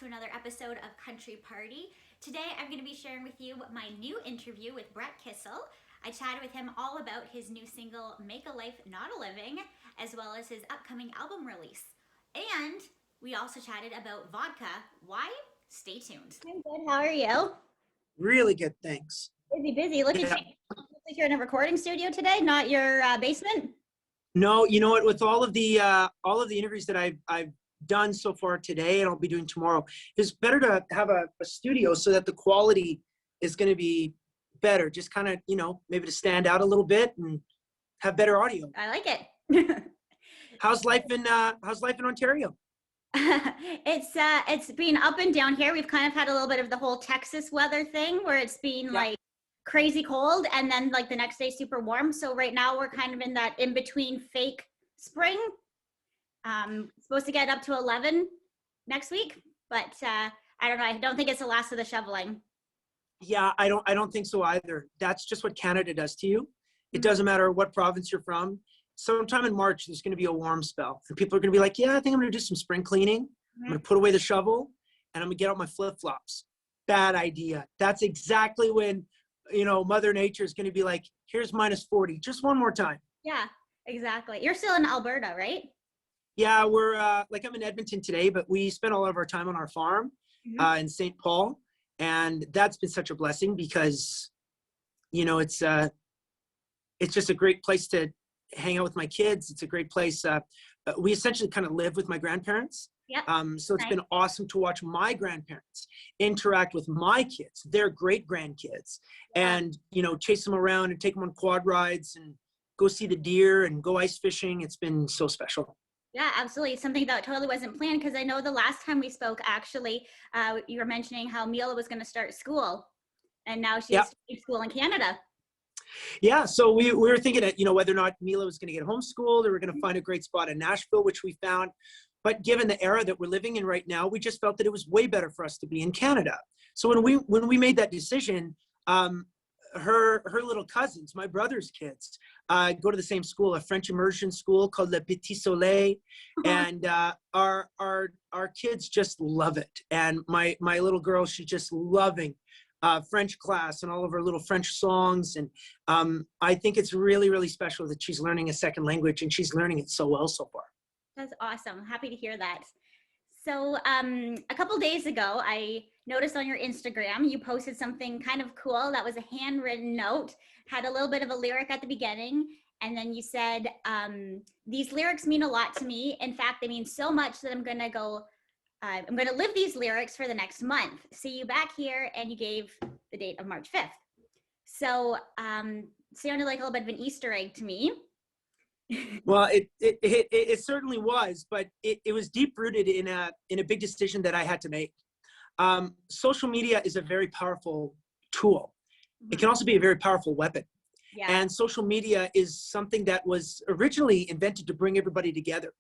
to another episode of Country Party. Today I'm going to be sharing with you my new interview with Kissel. I chatted with him all about his new single, Make a Life Not a Living, as well as his upcoming album release. And we also chatted about vodka. Why? Stay tuned. I'm good. How are you? Really good, thanks. Busy. Look at you. Looks like you're in a recording studio today, not your basement. No, you know what? With all of the interviews that I've done so far today, and I'll be doing tomorrow, it's better to have a studio so that the quality is going to be better. Just kind of, maybe to stand out a little bit and have better audio. I like it. How's life in Ontario? It's been up and down here. We've kind of had a little bit of the whole Texas weather thing where it's been like crazy cold and then like the next day super warm. So right now we're kind of in that in between fake spring. Supposed to get up to 11 next week, but I don't know. I don't think it's the last of the shoveling. Yeah, I don't think so either. That's just what Canada does to you. It doesn't matter what province you're from. Sometime in March, there's going to be a warm spell. And people are going to be like, yeah, I think I'm going to do some spring cleaning. I'm going to put away the shovel and I'm going to get out my flip-flops. Bad idea. That's exactly when, Mother Nature is going to be like, here's -40. Just one more time. Yeah, exactly. You're still in Alberta, right? Yeah, we're I'm in Edmonton today, but we spend all of our time on our farm in St. Paul. And that's been such a blessing because, it's just a great place to hang out with my kids. It's a great place. We essentially kind of live with my grandparents. Yep. So it's been awesome to watch my grandparents interact with my kids, their great grandkids, and, chase them around and take them on quad rides and go see the deer and go ice fishing. It's been so special. Yeah, absolutely. Something that totally wasn't planned because I know the last time we spoke, actually, you were mentioning how Mila was going to start school and now she's starting school in Canada. Yeah, so we were thinking that, whether or not Mila was going to get homeschooled or we're going to find a great spot in Nashville, which we found. But given the era that we're living in right now, we just felt that it was way better for us to be in Canada. So when we made that decision, her little cousins, my brother's kids, go to the same school, a French immersion school called Le Petit Soleil, and our kids just love it. And my little girl, she's just loving French class and all of her little French songs. And I think it's really, really special that she's learning a second language, and she's learning it so well so far. That's awesome. Happy to hear that. So a couple days ago, I noticed on your Instagram, you posted something kind of cool that was a handwritten note, had a little bit of a lyric at the beginning. And then you said, these lyrics mean a lot to me. In fact, they mean so much that I'm going to live these lyrics for the next month. See you back here. And you gave the date of March 5th. So sounded like a little bit of an Easter egg to me. Well, it certainly was, but it was deep rooted in a big decision that I had to make. Social media is a very powerful tool. It can also be a very powerful weapon. Yeah. And social media is something that was originally invented to bring everybody together.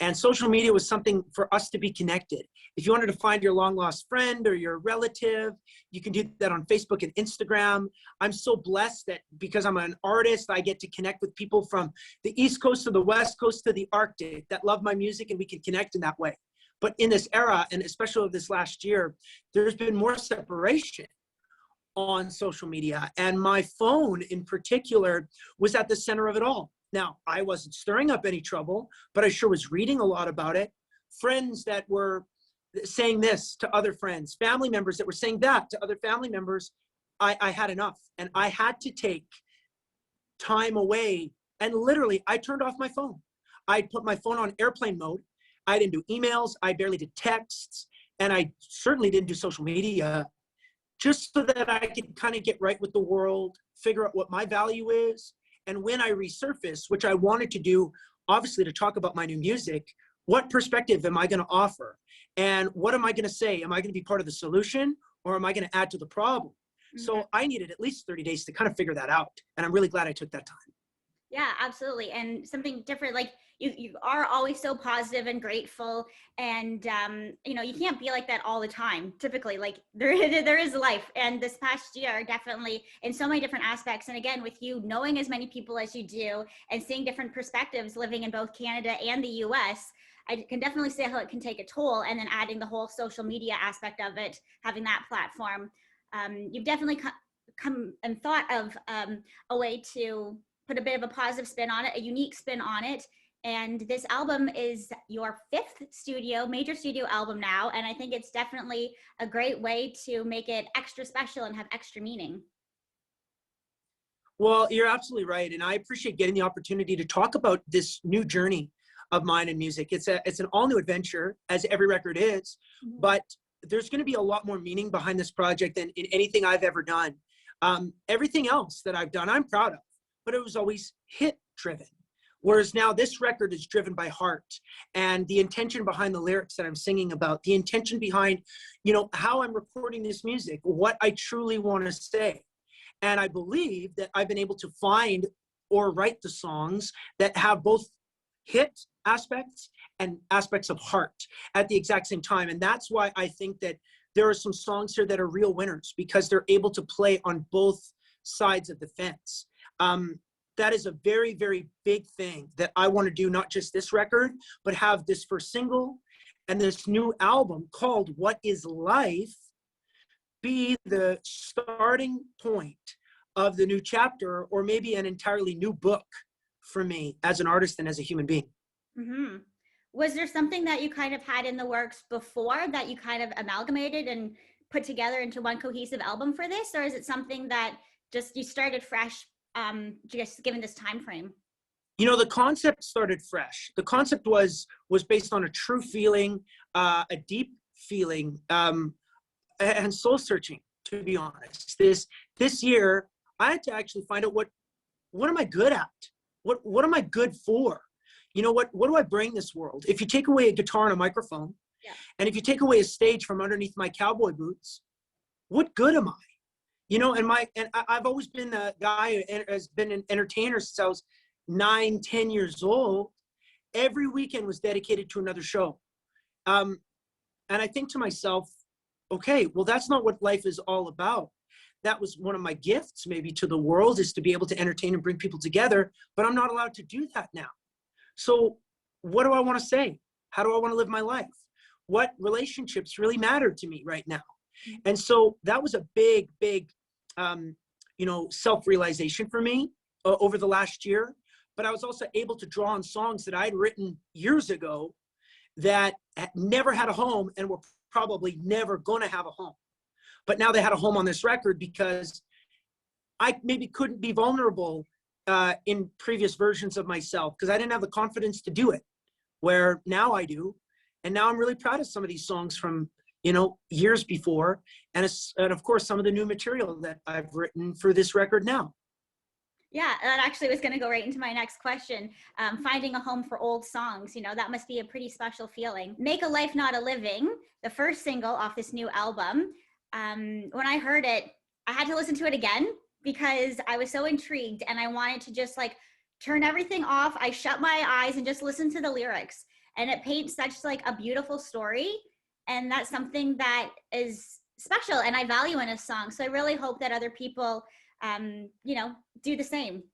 And social media was something for us to be connected. If you wanted to find your long lost friend or your relative, you can do that on Facebook and Instagram. I'm so blessed that because I'm an artist, I get to connect with people from the East Coast to the West Coast to the Arctic that love my music, and we can connect in that way. But in this era, and especially this last year, there's been more separation on social media, and my phone in particular was at the center of it all. Now, I wasn't stirring up any trouble, but I sure was reading a lot about it. Friends that were saying this to other friends, family members that were saying that to other family members. I had enough, and I had to take time away, and literally I turned off my phone. I put my phone on airplane mode. I didn't do emails, I barely did texts, and I certainly didn't do social media, just so that I could kind of get right with the world, figure out what my value is. And when I resurface, which I wanted to do, obviously to talk about my new music, what perspective am I going to offer? And what am I going to say? Am I going to be part of the solution, or am I going to add to the problem? So I needed at least 30 days to kind of figure that out. And I'm really glad I took that time. Yeah, absolutely. And something different, like you are always so positive and grateful, and you can't be like that all the time. Typically, like there is life, and this past year definitely in so many different aspects. And again, with you knowing as many people as you do and seeing different perspectives, living in both Canada and the US, I can definitely see how it can take a toll, and then adding the whole social media aspect of it, having that platform. You've definitely come and thought of a way to put a bit of a positive spin on it, a unique spin on it. And this album is your 5th major studio album now. And I think it's definitely a great way to make it extra special and have extra meaning. Well, you're absolutely right. And I appreciate getting the opportunity to talk about this new journey of mine in music. It's an all new adventure, as every record is, but there's going to be a lot more meaning behind this project than in anything I've ever done. Everything else that I've done, I'm proud of, but it was always hit driven. Whereas now this record is driven by heart and the intention behind the lyrics that I'm singing about, the intention behind, how I'm recording this music, what I truly want to say. And I believe that I've been able to find or write the songs that have both hit aspects and aspects of heart at the exact same time. And that's why I think that there are some songs here that are real winners, because they're able to play on both sides of the fence. That is a very, very big thing that I want to do, not just this record, but have this first single and this new album called What Is Life be the starting point of the new chapter, or maybe an entirely new book for me as an artist and as a human being. Mm-hmm. Was there something that you kind of had in the works before that you kind of amalgamated and put together into one cohesive album for this? Or is it something that just you started fresh, just given this time frame? The concept started fresh. The concept was based on a true feeling, a deep feeling, and soul searching, to be honest. This year, I had to actually find out what am I good at? What am I good for? What do I bring this world? If you take away a guitar and a microphone, yeah, and if you take away a stage from underneath my cowboy boots, what good am I? And I've always been the guy who has been an entertainer since I was 9-10 years old. Every weekend was dedicated to another show. And I think to myself, okay, well, that's not what life is all about. That was one of my gifts maybe to the world, is to be able to entertain and bring people together, but I'm not allowed to do that now. So what do I want to say? How do I want to live my life? What relationships really matter to me right now? And so that was a big, big, self-realization for me over the last year. But I was also able to draw on songs that I'd written years ago that never had a home and were probably never going to have a home. But now they had a home on this record because I maybe couldn't be vulnerable in previous versions of myself because I didn't have the confidence to do it, where now I do. And now I'm really proud of some of these songs from, years before. And of course, some of the new material that I've written for this record now. Yeah, that actually was going to go right into my next question. Finding a home for old songs, that must be a pretty special feeling. Make a Life Not a Living, the first single off this new album. When I heard it, I had to listen to it again because I was so intrigued and I wanted to just turn everything off. I shut my eyes and just listen to the lyrics, and it paints such a beautiful story. And that's something that is special and I value in a song. So I really hope that other people, do the same.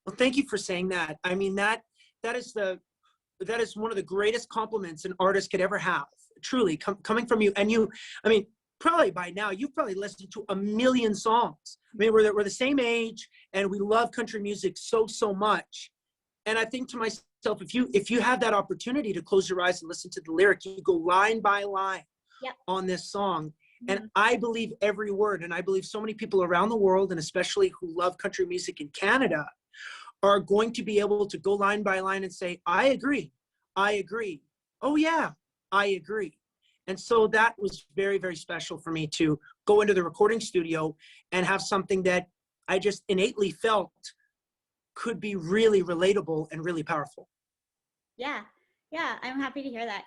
Well, thank you for saying that. I mean, that is one of the greatest compliments an artist could ever have, truly, coming from you. And probably by now, you've probably listened to a million songs. We're the same age and we love country music so much. And I think to myself, if you have that opportunity to close your eyes and listen to the lyric, you go line by line on this song. Mm-hmm. And I believe every word. And I believe so many people around the world, and especially who love country music in Canada, are going to be able to go line by line and say, I agree. I agree. Oh yeah, I agree. And so that was very, very special for me to go into the recording studio and have something that I just innately felt could be really relatable and really powerful. Yeah, I'm happy to hear that.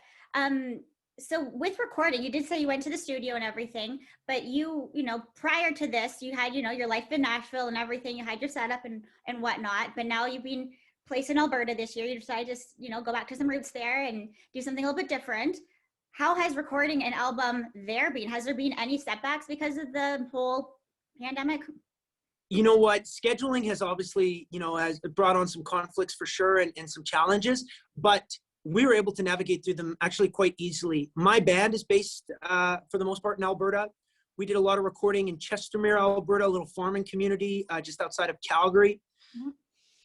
So with recording, you did say you went to the studio and everything, but you prior to this, you had, your life in Nashville and everything, you had your setup and whatnot, but now you've been placed in Alberta this year. You decided to, go back to some roots there and do something a little bit different. How has recording an album there been? Has there been any setbacks because of the whole pandemic? You know what? Scheduling has obviously, has brought on some conflicts for sure and some challenges, but we were able to navigate through them actually quite easily. My band is based, for the most part, in Alberta. We did a lot of recording in Chestermere, Alberta, a little farming community just outside of Calgary. Mm-hmm.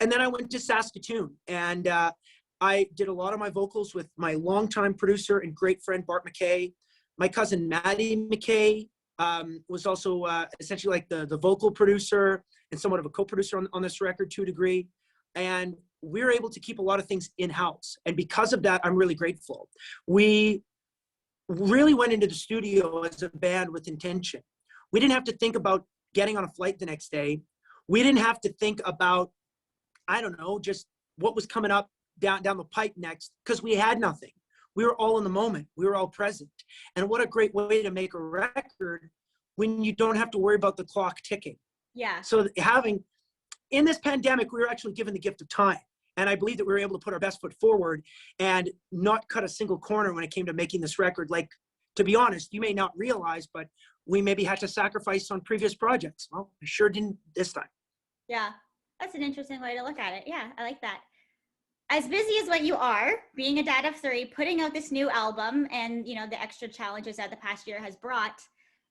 And then I went to Saskatoon, and I did a lot of my vocals with my longtime producer and great friend, Bart McKay. My cousin, Maddie McKay, was also essentially like the vocal producer and somewhat of a co-producer on this record to a degree. And we were able to keep a lot of things in-house. And because of that, I'm really grateful. We really went into the studio as a band with intention. We didn't have to think about getting on a flight the next day. We didn't have to think about, I don't know, just what was coming up down the pipe next, because we had nothing. We were all in the moment. We were all present. And what a great way to make a record when you don't have to worry about the clock ticking. Yeah. So in this pandemic, we were actually given the gift of time. And I believe that we were able to put our best foot forward and not cut a single corner when it came to making this record. Like, to be honest, you may not realize, but we maybe had to sacrifice on previous projects. Well, I sure didn't this time. Yeah, that's an interesting way to look at it. Yeah, I like that. As busy as what you are, being a dad of 3, putting out this new album and, you know, the extra challenges that the past year has brought,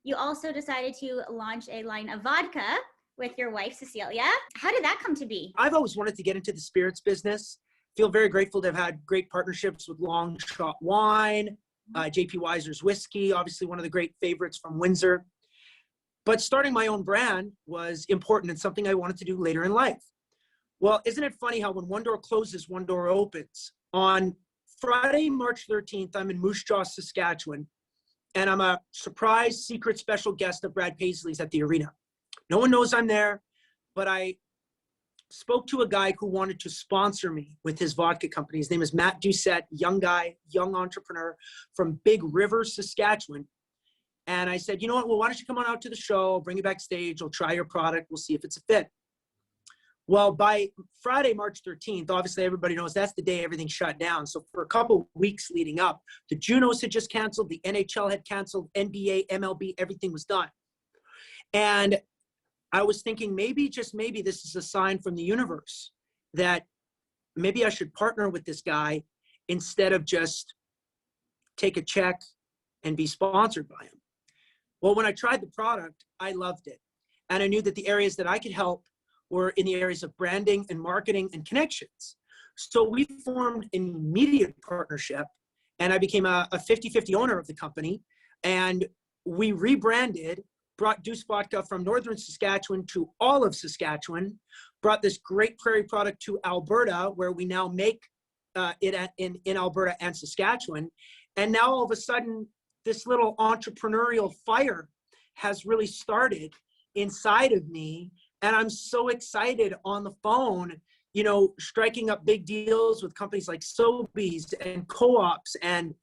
you also decided to launch a line of vodka with your wife, Cecilia. How did that come to be? I've always wanted to get into the spirits business. Feel very grateful to have had great partnerships with Long Shot Wine, JP Weiser's Whiskey, obviously one of the great favorites from Windsor. But starting my own brand was important and something I wanted to do later in life. Well, isn't it funny how when one door closes, one door opens? On Friday, March 13th, I'm in Moose Jaw, Saskatchewan, and I'm a surprise secret special guest of Brad Paisley's at the arena. No one knows I'm there, but I spoke to a guy who wanted to sponsor me with his vodka company. His name is Matt Doucette, young guy, young entrepreneur from Big River, Saskatchewan. And I said, you know what, well, why don't you come on out to the show, I'll bring you backstage, I'll try your product, we'll see if it's a fit. Well, by Friday, March 13th, obviously everybody knows that's the day everything shut down. So for a couple weeks leading up, the Junos had just canceled, the NHL had canceled, NBA, MLB, everything was done. And I was thinking maybe, just maybe, this is a sign from the universe that maybe I should partner with this guy instead of just take a check and be sponsored by him. Well, when I tried the product, I loved it. And I knew that the areas that I could help were in the areas of branding and marketing and connections. So we formed an immediate partnership, and I became a 50-50 owner of the company. And we rebranded, brought Deuce Vodka from northern Saskatchewan to all of Saskatchewan, brought this great prairie product to Alberta, where we now make it in Alberta and Saskatchewan. And now all of a sudden, this little entrepreneurial fire has really started inside of me. And I'm so excited on the phone, you know, striking up big deals with companies like Sobeys and Co-ops and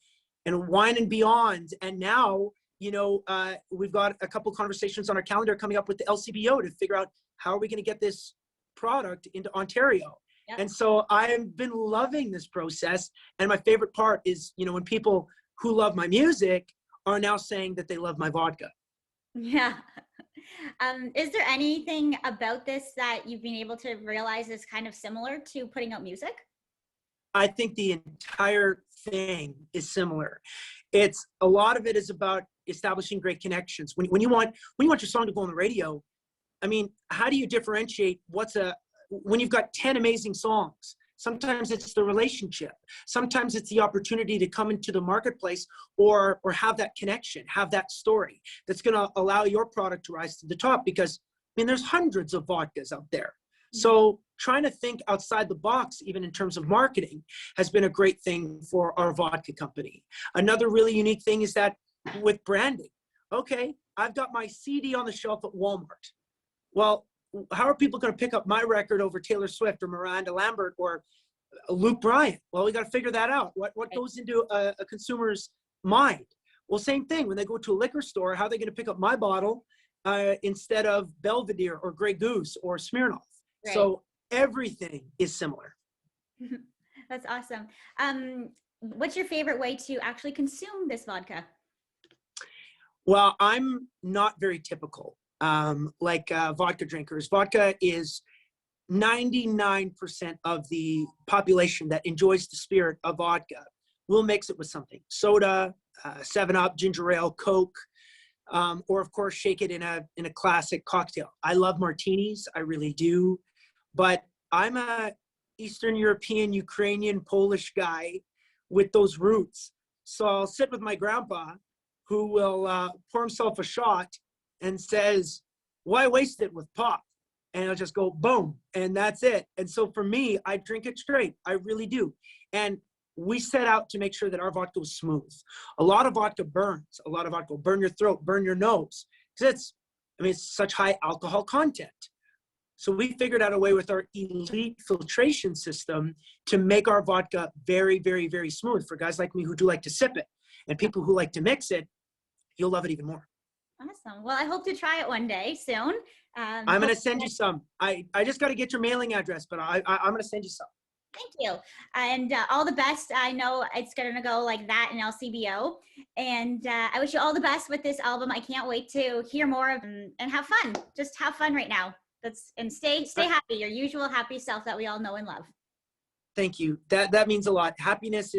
Wine and Beyond. And now, you know, we've got a couple conversations on our calendar coming up with the LCBO to figure out how are we going to get this product into Ontario. Yep. And so I've been loving this process. And my favorite part is, you know, when people who love my music are now saying that they love my vodka. Yeah. Is there anything about this that you've been able to realize is kind of similar to putting out music? I think the entire thing is similar. It's a lot of it is about establishing great connections. When you want your song to go on the radio, I mean, how do you differentiate when you've got 10 amazing songs? Sometimes it's the relationship. Sometimes it's the opportunity to come into the marketplace or have that connection, have that story that's going to allow your product to rise to the top, because, I mean, there's hundreds of vodkas out there. So trying to think outside the box, even in terms of marketing, has been a great thing for our vodka company. Another really unique thing is that with branding, okay, I've got my CD on the shelf at Walmart. Well, how are people going to pick up my record over Taylor Swift or Miranda Lambert or Luke Bryan? Well, we got to figure that out. What goes into a consumer's mind? Well, same thing. When they go to a liquor store, how are they going to pick up my bottle instead of Belvedere or Grey Goose or Smirnoff? Right. So everything is similar. That's awesome. What's your favorite way to actually consume this vodka? Well, I'm not very typical. Like vodka drinkers. Vodka is 99% of the population that enjoys the spirit of vodka will mix it with something. Soda, 7-Up, ginger ale, Coke, or of course shake it in a classic cocktail. I love martinis, I really do, but I'm a Eastern European, Ukrainian, Polish guy with those roots. So I'll sit with my grandpa, who will pour himself a shot and says, "Why waste it with pop?" And I'll just go boom, and that's it. And so for me, I drink it straight. I really do. And we set out to make sure that our vodka was smooth. A lot of vodka burns. A lot of vodka will burn your throat, burn your nose, because it's such high alcohol content. So we figured out a way with our elite filtration system to make our vodka very, very, very smooth for guys like me who do like to sip it. And people who like to mix it, you'll love it even more. Awesome. Well, I hope to try it one day soon. I'm going to send you some. I just got to get your mailing address, but I'm going to send you some. Thank you. And all the best. I know it's going to go like that in LCBO. And I wish you all the best with this album. I can't wait to hear more of them and have fun. Just have fun right now. And stay happy, your usual happy self that we all know and love. Thank you. That means a lot. Happiness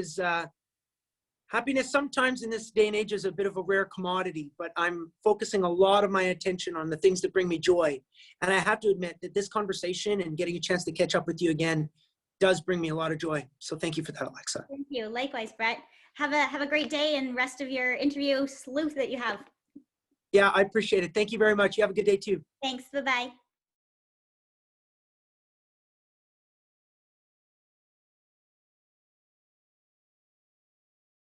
sometimes in this day and age is a bit of a rare commodity, but I'm focusing a lot of my attention on the things that bring me joy. And I have to admit that this conversation and getting a chance to catch up with you again does bring me a lot of joy. So thank you for that, Alexa. Thank you. Likewise, Brett. Have a great day and rest of your interview sleuth that you have. Yeah, I appreciate it. Thank you very much. You have a good day too. Thanks. Bye-bye.